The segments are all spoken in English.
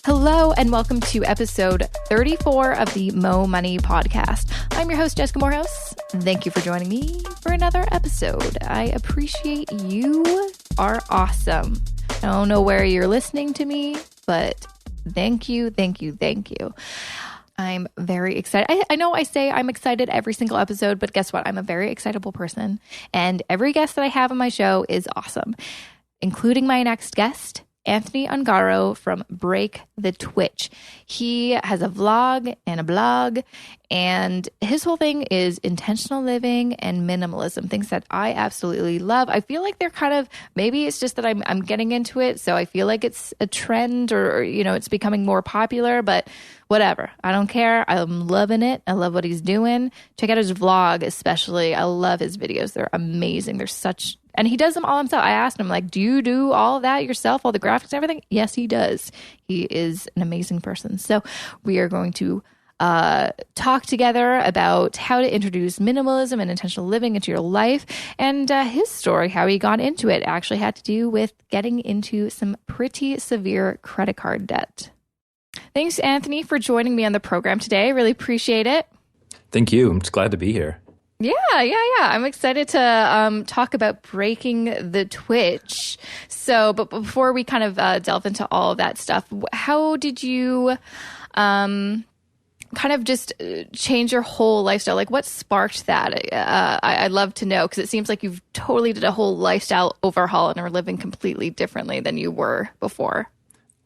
Hello and welcome to episode 34 of the Mo Money podcast. I'm your host, Jessica Morehouse. Thank you for joining me for another episode. I appreciate you are awesome. I don't know where you're listening to me, but thank you. I'm very excited. I know I say I'm excited every single episode, but guess what? I'm a very excitable person. And every guest that I have on my show is awesome, including my next guest, Anthony Ongaro from Break the Twitch. He has a vlog and a blog, and his whole thing is intentional living and minimalism, things that I absolutely love. I feel like they're kind of, maybe it's just that I'm getting into it, so I feel like it's a trend or it's becoming more popular, but whatever. I don't care. I'm loving it. I love what he's doing. Check out his vlog especially. I love his videos. They're amazing. And he does them all himself. I asked him, do you do all of that yourself, all the graphics and everything? Yes, he does. He is an amazing person. So we are going to talk together about how to introduce minimalism and intentional living into your life. And his story, how he got into it, actually had to do with getting into some pretty severe credit card debt. Thanks, Anthony, for joining me on the program today. I really appreciate it. Thank you. I'm just glad to be here. Yeah. I'm excited to talk about Breaking the Twitch. So, but before we kind of delve into all of that stuff, how did you kind of just change your whole lifestyle? Like, what sparked that? I'd love to know, because it seems like you've totally did a whole lifestyle overhaul and are living completely differently than you were before.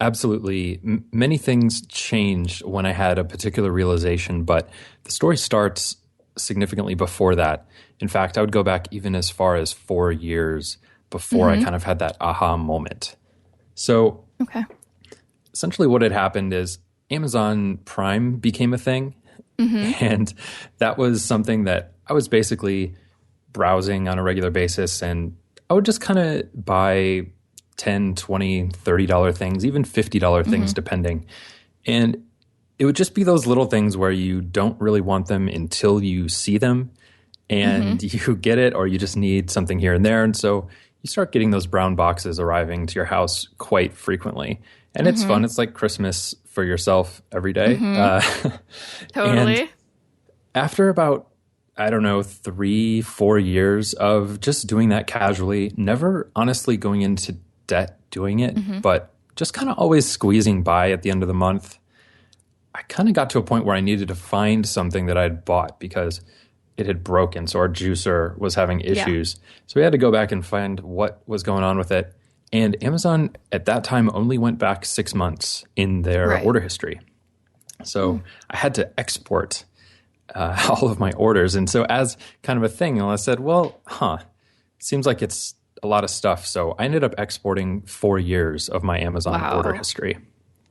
Absolutely. Many things changed when I had a particular realization, but the story starts significantly before that. In fact, I would go back even as far as 4 years before I kind of had that aha moment. So essentially what had happened is Amazon Prime became a thing. And that was something that I was basically browsing on a regular basis, and I would just kind of buy $10, $20, $30 things, even $50 things, depending. And it would just be those little things where you don't really want them until you see them and you get it, or you just need something here and there. And so you start getting those brown boxes arriving to your house quite frequently. And it's fun. It's like Christmas for yourself every day. Totally. And after about, 3-4 years of just doing that casually, never honestly going into debt doing it, but just kind of always squeezing by at the end of the month, I kind of got to a point where I needed to find something that I'd bought because it had broken. So our juicer was having issues. So we had to go back and find what was going on with it. And Amazon at that time only went back 6 months in their order history. So I had to export all of my orders. And so as kind of a thing, I said, seems like it's a lot of stuff. So I ended up exporting 4 years of my Amazon order history.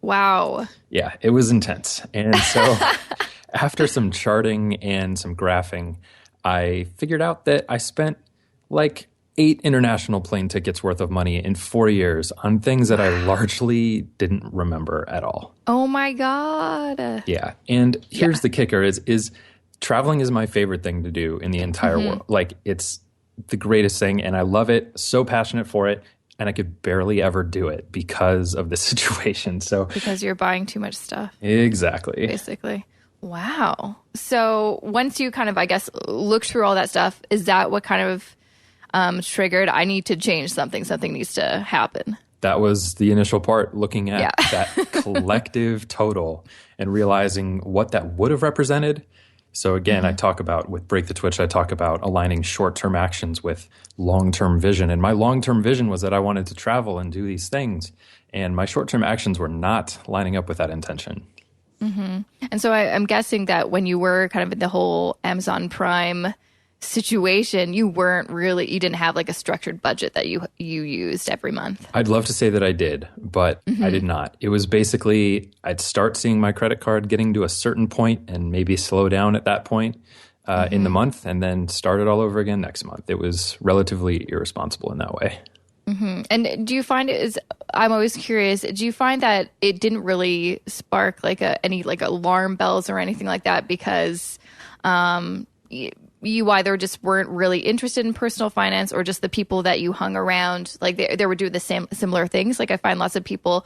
Wow. Yeah, it was intense. And so after some charting and some graphing, I figured out that I spent like 8 international plane tickets worth of money in 4 years on things that I largely didn't remember at all. Oh my God. Yeah. And here's the kicker is traveling is my favorite thing to do in the entire world. Like, it's the greatest thing, and I love it, so passionate for it. And I could barely ever do it because of the situation. So because you're buying too much stuff. Exactly. Basically. Wow. So once you kind of, I guess, look through all that stuff, is that what kind of triggered, I need to change something, something needs to happen? That was the initial part, looking at that collective total and realizing what that would have represented. So again, I talk about, with Break the Twitch, I talk about aligning short-term actions with long-term vision. And my long-term vision was that I wanted to travel and do these things. And my short-term actions were not lining up with that intention. And so I'm guessing that when you were kind of in the whole Amazon Prime situation, you didn't have like a structured budget that you used every month. I'd love to say that I did, but I did not. It was basically, I'd start seeing my credit card getting to a certain point and maybe slow down at that point in the month, and then start it all over again next month. It was relatively irresponsible in that way. And do you find I'm always curious, do you find that it didn't really spark like any like alarm bells or anything like that? Because you either just weren't really interested in personal finance, or just the people that you hung around, like they would do the similar things. Like I find lots of people,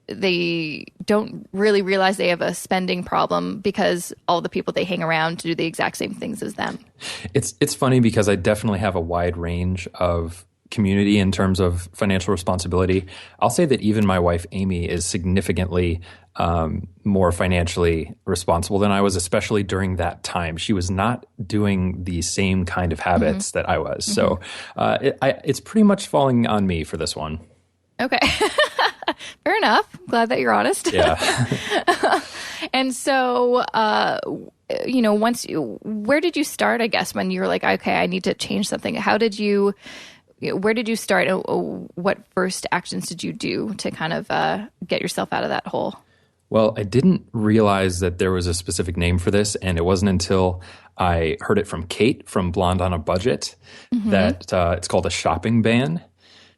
they don't really realize they have a spending problem because all the people they hang around do the exact same things as them. It's funny because I definitely have a wide range of community in terms of financial responsibility. I'll say that even my wife, Amy, is significantly more financially responsible than I was, especially during that time. She was not doing the same kind of habits that I was. So it's pretty much falling on me for this one. Okay. Fair enough. Glad that you're honest. Yeah. And so, where did you start, I guess, when you were like, okay, I need to change something? Where did you start? What first actions did you do to kind of get yourself out of that hole? Well, I didn't realize that there was a specific name for this, and it wasn't until I heard it from Kate from Blonde on a Budget that it's called a shopping ban.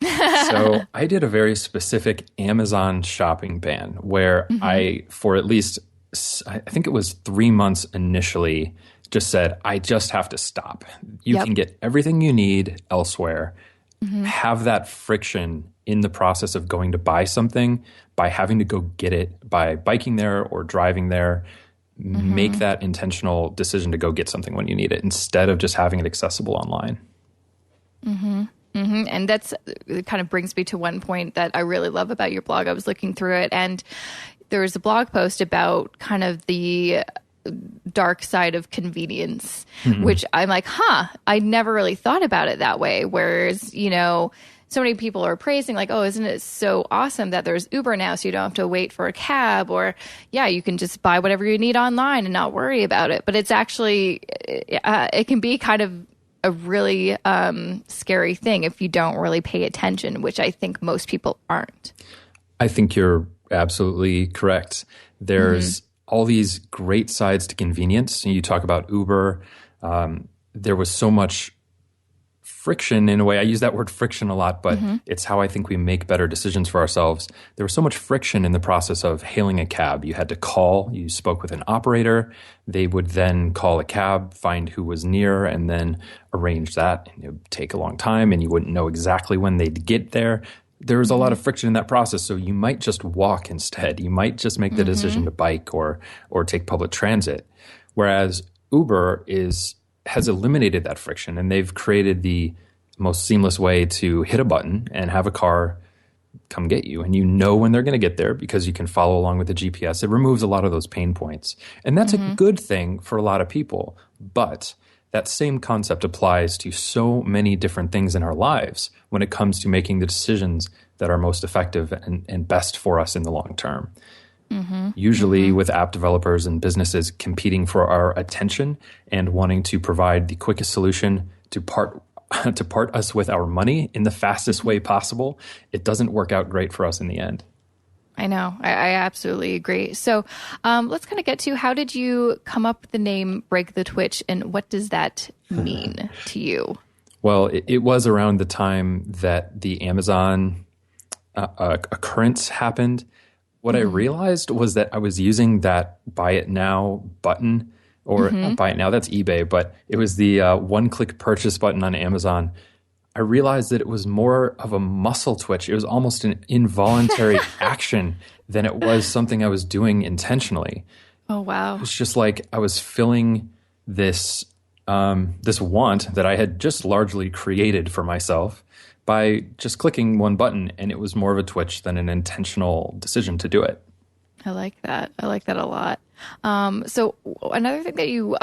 So I did a very specific Amazon shopping ban where I, for at least, I think it was 3 months initially, just said, I just have to stop. You can get everything you need elsewhere. Have that friction in the process of going to buy something by having to go get it, by biking there or driving there. Make that intentional decision to go get something when you need it instead of just having it accessible online. And it kind of brings me to one point that I really love about your blog. I was looking through it, and there was a blog post about kind of the dark side of convenience, which I'm like, I never really thought about it that way. Whereas, so many people are praising like, oh, isn't it so awesome that there's Uber now, so you don't have to wait for a cab, or you can just buy whatever you need online and not worry about it. But it's actually, it can be kind of a really scary thing if you don't really pay attention, which I think most people aren't. I think you're absolutely correct. There's all these great sides to convenience. You talk about Uber. There was so much friction in a way. I use that word friction a lot, but it's how I think we make better decisions for ourselves. There was so much friction in the process of hailing a cab. You had to call, you spoke with an operator. They would then call a cab, find who was near, and then arrange that. And it would take a long time, and you wouldn't know exactly when they'd get there. There was a lot of friction in that process, so you might just walk instead. You might just make the decision to bike or take public transit. Whereas Uber has eliminated that friction, and they've created the most seamless way to hit a button and have a car come get you. And you know when they're going to get there because you can follow along with the GPS. It removes a lot of those pain points. And that's a good thing for a lot of people. But that same concept applies to so many different things in our lives when it comes to making the decisions that are most effective and best for us in the long term. Usually with app developers and businesses competing for our attention and wanting to provide the quickest solution to part us with our money in the fastest way possible, it doesn't work out great for us in the end. I know. I absolutely agree. So let's kind of get to, how did you come up with the name Break the Twitch, and what does that mean to you? Well, it was around the time that the Amazon occurrence happened. What I realized was that I was using that Buy It Now button, or not Buy It Now, that's eBay, but it was the one-click purchase button on Amazon. I realized that it was more of a muscle twitch. It was almost an involuntary action than it was something I was doing intentionally. Oh, wow. It was just like I was filling this want that I had just largely created for myself by just clicking one button, and it was more of a twitch than an intentional decision to do it. I like that. I like that a lot. So another thing that you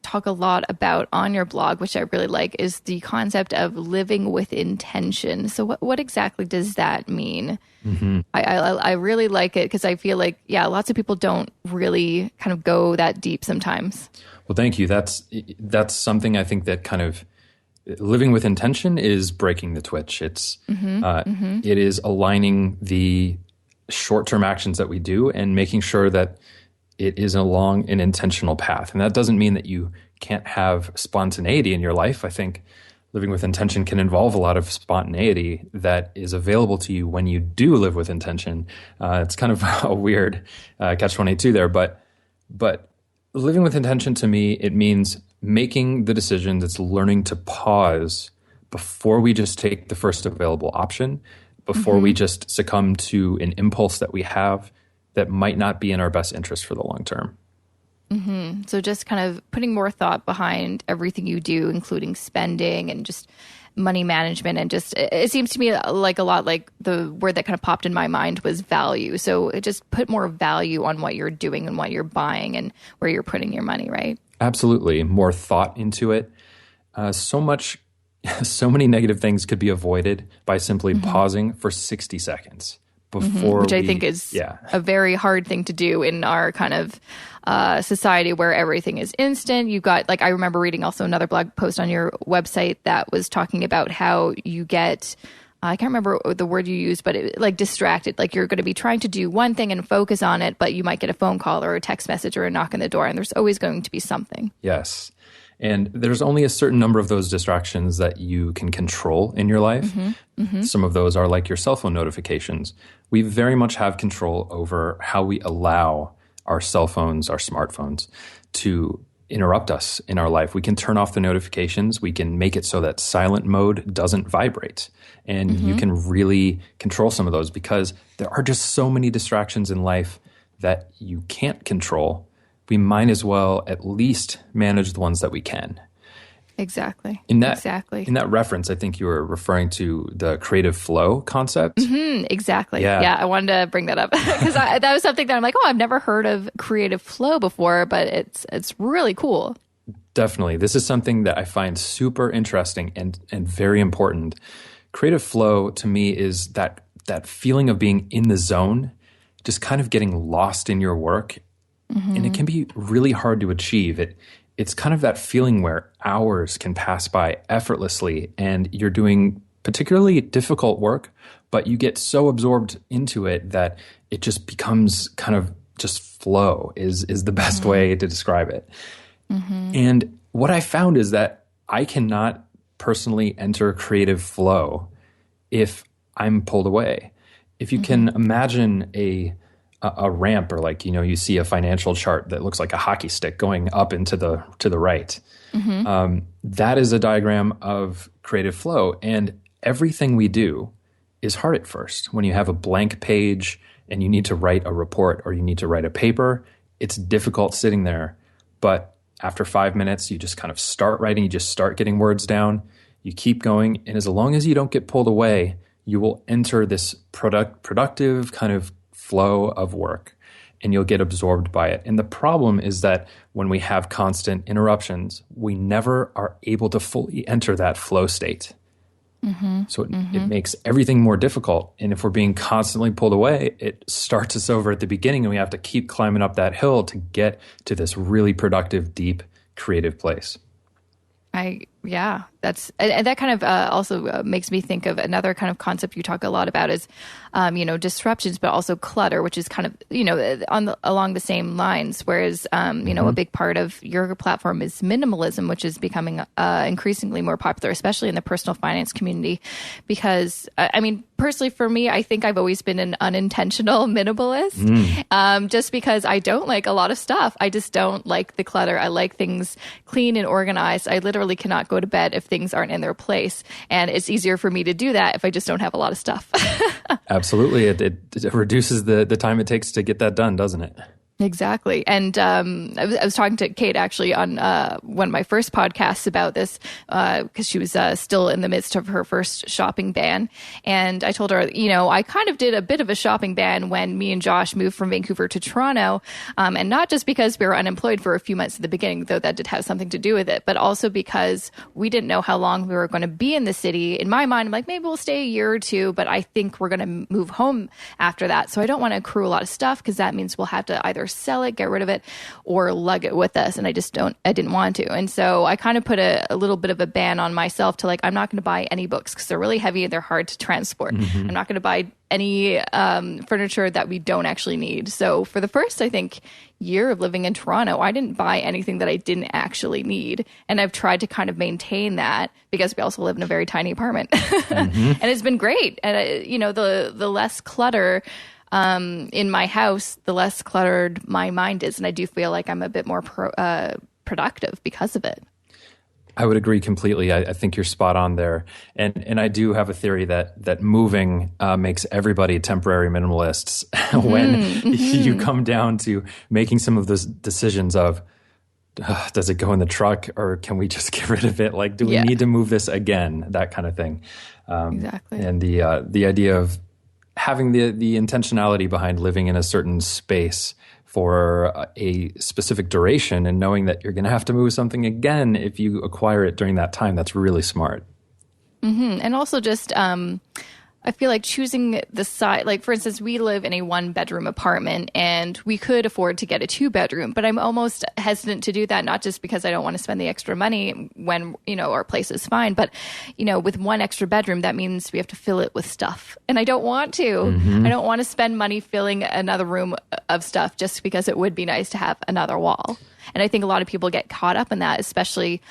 talk a lot about on your blog, which I really like, is the concept of living with intention. So what exactly does that mean? I really like it because I feel like, lots of people don't really kind of go that deep sometimes. Well, thank you. That's something I think that kind of living with intention is breaking the twitch. It is aligning the short-term actions that we do and making sure that it is along an intentional path. And that doesn't mean that you can't have spontaneity in your life. I think living with intention can involve a lot of spontaneity that is available to you when you do live with intention. It's kind of a weird catch-22 there, but living with intention to me, it means making the decisions. It's learning to pause before we just take the first available option, before we just succumb to an impulse that we have that might not be in our best interest for the long term. So just kind of putting more thought behind everything you do, including spending and just money management. And just, it seems to me like a lot like the word that kind of popped in my mind was value. So it just put more value on what you're doing and what you're buying and where you're putting your money, right? Absolutely. More thought into it. So many negative things could be avoided by simply pausing for 60 seconds before which I think is a very hard thing to do in our kind of society where everything is instant. You've got, like, I remember reading also another blog post on your website that was talking about how you get, I can't remember the word you used, but like distracted. Like you're going to be trying to do one thing and focus on it, but you might get a phone call or a text message or a knock on the door, and there's always going to be something. Yes. And there's only a certain number of those distractions that you can control in your life. Some of those are like your cell phone notifications. We very much have control over how we allow our cell phones, our smartphones, to interrupt us in our life. We can turn off the notifications. We can make it so that silent mode doesn't vibrate. And you can really control some of those because there are just so many distractions in life that you can't control. We might as well at least manage the ones that we can. Exactly. In that reference, I think you were referring to the creative flow concept. Exactly. Yeah, I wanted to bring that up because that was something that I'm like, I've never heard of creative flow before, but it's really cool. Definitely. This is something that I find super interesting and very important. Creative flow to me is that feeling of being in the zone, just kind of getting lost in your work. And it can be really hard to achieve. It's kind of that feeling where hours can pass by effortlessly and you're doing particularly difficult work, but you get so absorbed into it that it just becomes kind of just flow is the best way to describe it. And what I found is that I cannot personally enter creative flow if I'm pulled away. If you can imagine a ramp, or like, you see a financial chart that looks like a hockey stick going up and to the right. That is a diagram of creative flow. And everything we do is hard at first. When you have a blank page and you need to write a report or you need to write a paper, it's difficult sitting there. But after 5 minutes, you just kind of start writing, you just start getting words down, you keep going. And as long as you don't get pulled away, you will enter this productive kind of flow of work and you'll get absorbed by it. And the problem is that when we have constant interruptions, we never are able to fully enter that flow state. So it makes everything more difficult. And if we're being constantly pulled away, it starts us over at the beginning and we have to keep climbing up that hill to get to this really productive, deep, creative place. That kind of also makes me think of another kind of concept you talk a lot about is, disruptions, but also clutter, which is kind of, along the same lines. Whereas, a big part of your platform is minimalism, which is becoming increasingly more popular, especially in the personal finance community. Because, personally for me, I think I've always been an unintentional minimalist, just because I don't like a lot of stuff. I just don't like the clutter. I like things clean and organized. I literally cannot go to bed if things aren't in their place. And it's easier for me to do that if I just don't have a lot of stuff. Absolutely. It reduces the time it takes to get that done, doesn't it? Exactly. And I was talking to Kate actually on one of my first podcasts about this because she was still in the midst of her first shopping ban. And I told her, I kind of did a bit of a shopping ban when me and Josh moved from Vancouver to Toronto. And not just because we were unemployed for a few months at the beginning, though that did have something to do with it, but also because we didn't know how long we were going to be in the city. In my mind, I'm like, maybe we'll stay a year or two, but I think we're going to move home after that. So I don't want to accrue a lot of stuff because that means we'll have to either sell it, get rid of it, or lug it with us. And I didn't want to. And so I kind of put a little bit of a ban on myself to I'm not going to buy any books because they're really heavy and they're hard to transport. I'm not going to buy any furniture that we don't actually need. So for the first, I think, year of living in Toronto, I didn't buy anything that I didn't actually need. And I've tried to kind of maintain that because we also live in a very tiny apartment. And it's been great. And, the less clutter in my house, the less cluttered my mind is. And I do feel like I'm a bit more productive because of it. I would agree completely. I think you're spot on there. And I do have a theory that moving makes everybody temporary minimalists when you come down to making some of those decisions of, does it go in the truck or can we just get rid of it? Like, do we need to move this again? That kind of thing. Exactly. And the idea of having the intentionality behind living in a certain space for a specific duration and knowing that you're going to have to move something again if you acquire it during that time, that's really smart. And also just, I feel like choosing the side, like for instance, we live in a 1-bedroom apartment and we could afford to get a 2-bedroom, but I'm almost hesitant to do that, not just because I don't want to spend the extra money when, our place is fine, but, with 1 extra bedroom, that means we have to fill it with stuff. And I don't want to. I don't want to spend money filling another room of stuff just because it would be nice to have another wall. And I think a lot of people get caught up in that, especially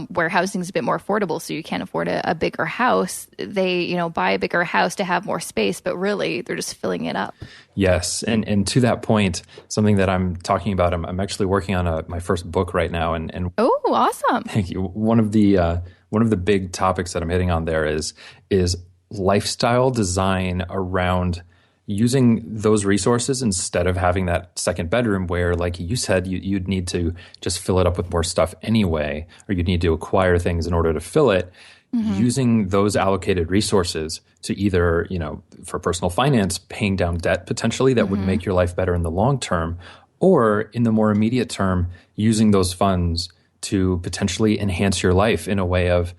where housing is a bit more affordable. So you can't afford a bigger house. They, buy a bigger house to have more space, but really they're just filling it up. Yes. And to that point, something that I'm talking about, I'm actually working on my first book right now. And oh, awesome. Thank you. One of the big topics that I'm hitting on there is lifestyle design around using those resources instead of having that second bedroom where, like you said, you'd need to just fill it up with more stuff anyway, or you'd need to acquire things in order to fill it. Using those allocated resources to either, for personal finance, paying down debt potentially that would make your life better in the long term, or in the more immediate term, using those funds to potentially enhance your life in a way of,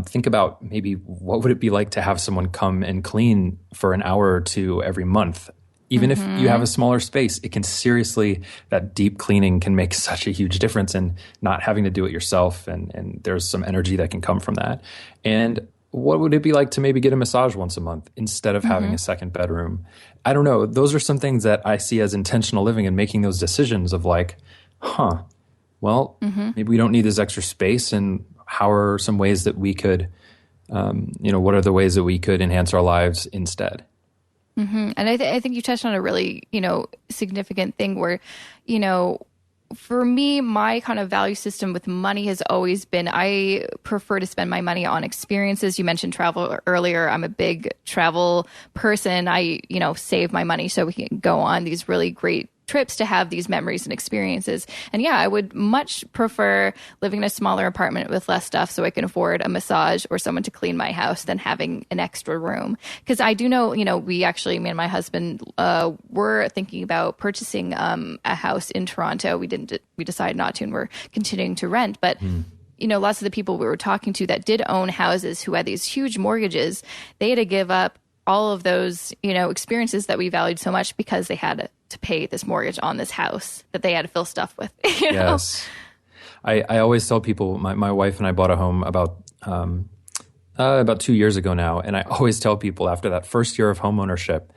think about maybe what would it be like to have someone come and clean for an hour or two every month. Even if you have a smaller space, it can seriously, that deep cleaning can make such a huge difference in not having to do it yourself. And there's some energy that can come from that. And what would it be like to maybe get a massage once a month instead of having a second bedroom? I don't know. Those are some things that I see as intentional living and making those decisions of like, maybe we don't need this extra space. And how are some ways that we could, what are the ways that we could enhance our lives instead? And I think you touched on a really, significant thing where, for me, my kind of value system with money has always been, I prefer to spend my money on experiences. You mentioned travel earlier. I'm a big travel person. I, save my money so we can go on these really great trips to have these memories and experiences. And yeah, I would much prefer living in a smaller apartment with less stuff so I can afford a massage or someone to clean my house than having an extra room. Because I do know, me and my husband were thinking about purchasing a house in Toronto. We decided not to, and we're continuing to rent. But lots of the people we were talking to that did own houses who had these huge mortgages, they had to give up all of those, experiences that we valued so much because they had to pay this mortgage on this house that they had to fill stuff with. Yes. I always tell people, my wife and I bought a home about 2 years ago now. And I always tell people after that first year of homeownership,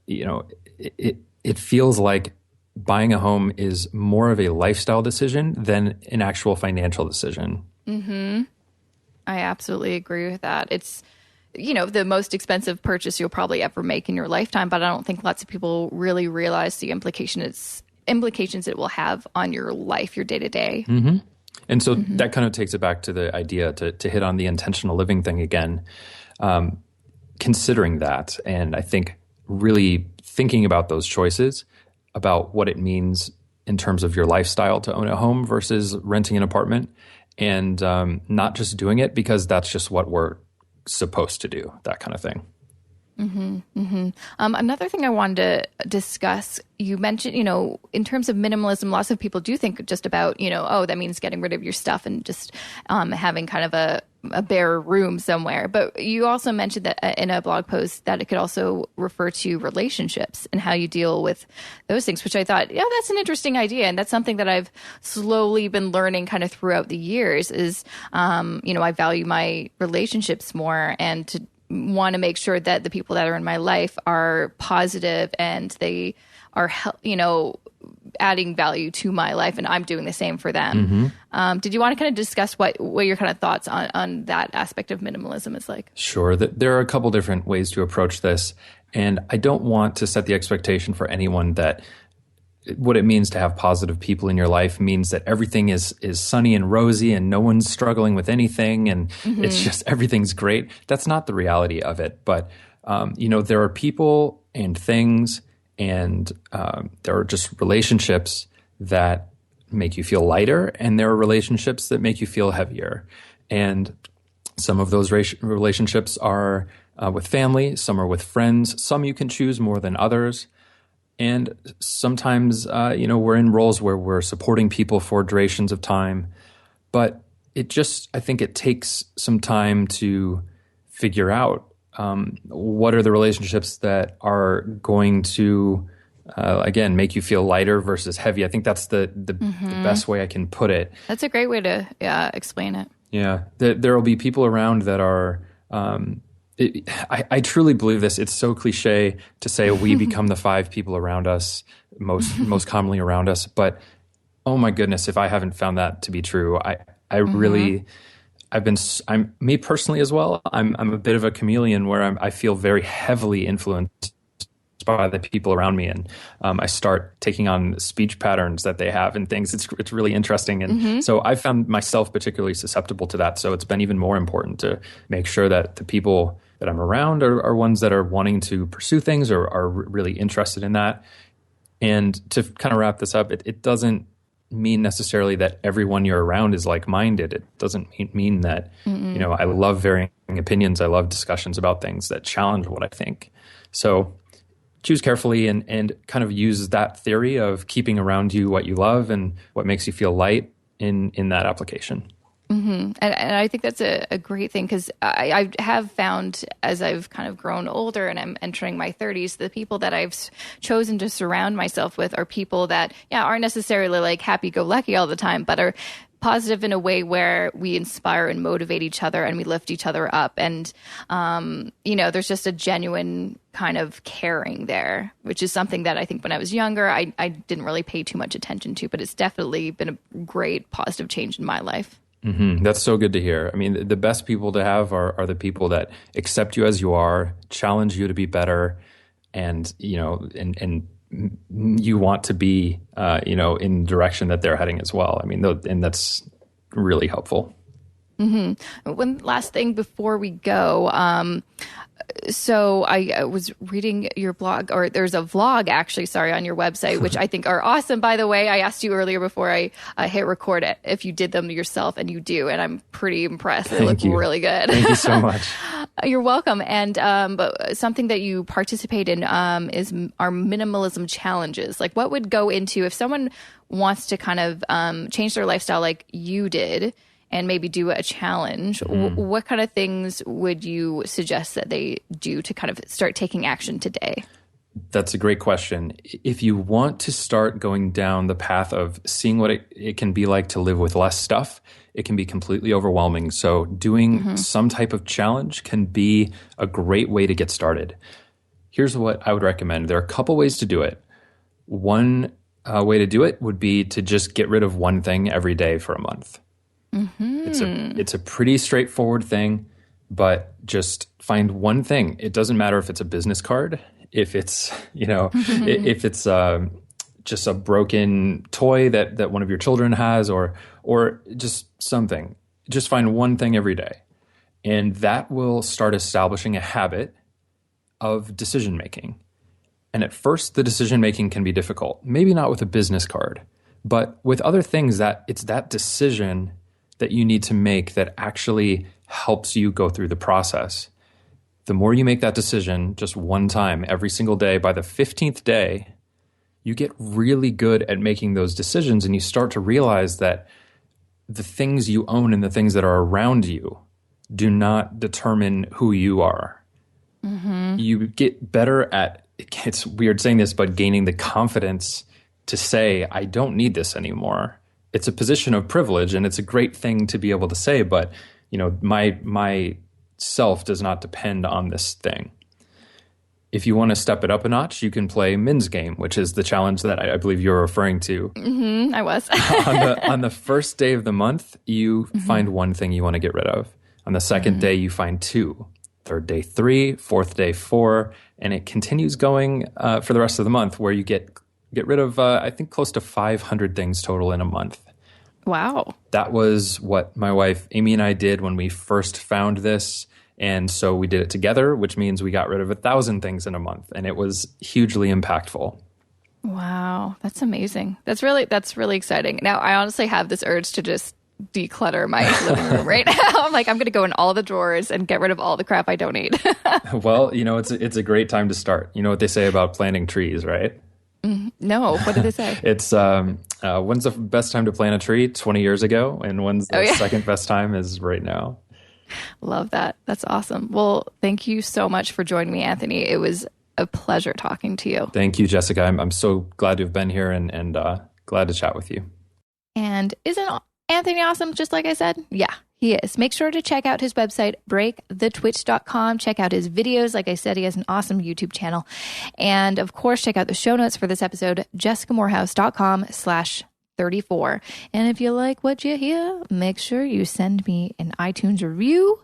it feels like buying a home is more of a lifestyle decision than an actual financial decision. I absolutely agree with that. It's, the most expensive purchase you'll probably ever make in your lifetime, but I don't think lots of people really realize the implications it will have on your life, your day to day. And so that kind of takes it back to the idea to hit on the intentional living thing again, considering that. And I think really thinking about those choices, about what it means in terms of your lifestyle to own a home versus renting an apartment, and not just doing it because that's just what we're supposed to do, that kind of thing. Another thing I wanted to discuss, you mentioned, in terms of minimalism, lots of people do think just about, that means getting rid of your stuff and just having kind of a bare room somewhere. But you also mentioned that in a blog post that it could also refer to relationships and how you deal with those things, which I thought, yeah, that's an interesting idea. And that's something that I've slowly been learning kind of throughout the years is, I value my relationships more and to want to make sure that the people that are in my life are positive and they are, adding value to my life, and I'm doing the same for them. Did you want to kind of discuss what your kind of thoughts on that aspect of minimalism is like? Sure. There are a couple different ways to approach this, and I don't want to set the expectation for anyone that what it means to have positive people in your life means that everything is sunny and rosy and no one's struggling with anything and it's just everything's great. That's not the reality of it. But, there are people and things and there are just relationships that make you feel lighter and there are relationships that make you feel heavier. And some of those relationships are with family, some are with friends, some you can choose more than others. And sometimes, we're in roles where we're supporting people for durations of time. But I think it takes some time to figure out what are the relationships that are going to, again, make you feel lighter versus heavy. I think that's the best way I can put it. That's a great way to explain it. Yeah. There will be people around that are... I truly believe this. It's so cliche to say we become the 5 people around us, most commonly around us. But oh my goodness, if I haven't found that to be true, I'm me personally as well. I'm a bit of a chameleon where I feel very heavily influenced by the people around me, and I start taking on speech patterns that they have and things. It's really interesting, and so I found myself particularly susceptible to that. So it's been even more important to make sure that the people that I'm around are ones that are wanting to pursue things or are really interested in that. And to kind of wrap this up, it doesn't mean necessarily that everyone you're around is like-minded. It doesn't mean that I love varying opinions. I love discussions about things that challenge what I think. So choose carefully and kind of use that theory of keeping around you what you love and what makes you feel light in that application. And I think that's a great thing because I have found as I've kind of grown older and I'm entering my 30s, the people that I've chosen to surround myself with are people that, aren't necessarily like happy-go-lucky all the time, but are positive in a way where we inspire and motivate each other and we lift each other up. And, there's just a genuine kind of caring there, which is something that I think when I was younger, I didn't really pay too much attention to, but it's definitely been a great positive change in my life. That's so good to hear. I mean, the best people to have are the people that accept you as you are, challenge you to be better, and and you want to be in the direction that they're heading as well. I mean, and that's really helpful. One last thing before we go. So I was reading your blog, or there's a vlog actually, on your website, which I think are awesome, by the way. I asked you earlier before I hit record it if you did them yourself, and you do, and I'm pretty impressed. They look really good. Thank you so much. You're welcome. And but something that you participate in is our Minimalism Challenges. Like, what would go into if someone wants to kind of change their lifestyle like you did, and maybe do a challenge, what kind of things would you suggest that they do to kind of start taking action today? That's a great question. If you want to start going down the path of seeing what it can be like to live with less stuff, it can be completely overwhelming. So doing some type of challenge can be a great way to get started. Here's what I would recommend. There are a couple ways to do it. One way to do it would be to just get rid of one thing every day for a month. It's a pretty straightforward thing, but just find one thing. It doesn't matter if it's a business card, if it's if it's just a broken toy that one of your children has, or just something. Just find one thing every day, and that will start establishing a habit of decision making. And at first, the decision making can be difficult. Maybe not with a business card, but with other things that it's that decision that you need to make that actually helps you go through the process. The more you make that decision just one time every single day, by the 15th day, you get really good at making those decisions, and you start to realize that the things you own and the things that are around you do not determine who you are. You get better at, it's weird saying this, but gaining the confidence to say, I don't need this anymore. It's a position of privilege, and it's a great thing to be able to say, but my self does not depend on this thing. If you want to step it up a notch, you can play Min's Game, which is the challenge that I believe you're referring to. I was. on the first day of the month, you find one thing you want to get rid of. On the second day, you find 2. Third day, 3. Fourth day, 4. And it continues going for the rest of the month, where you get get rid of, I think, close to 500 things total in a month. Wow. That was what my wife, Amy, and I did when we first found this. And so we did it together, which means we got rid of 1,000 things in a month. And it was hugely impactful. Wow. That's amazing. That's really exciting. Now, I honestly have this urge to just declutter my living room right now. I'm like, I'm going to go in all the drawers and get rid of all the crap I don't need. Well, it's a great time to start. You know what they say about planting trees, right? No, what did they say? It's when's the best time to plant a tree? 20 years ago. And when's the second best time is right now. Love that. That's awesome. Well, thank you so much for joining me, Anthony. It was a pleasure talking to you. Thank you, Jessica. I'm so glad to have been here and glad to chat with you. And isn't Anthony awesome, just like I said? Yeah, he is. Make sure to check out his website, breakthetwitch.com. Check out his videos. Like I said, he has an awesome YouTube channel. And of course, check out the show notes for this episode, jessicamorehouse.com/34. And if you like what you hear, make sure you send me an iTunes review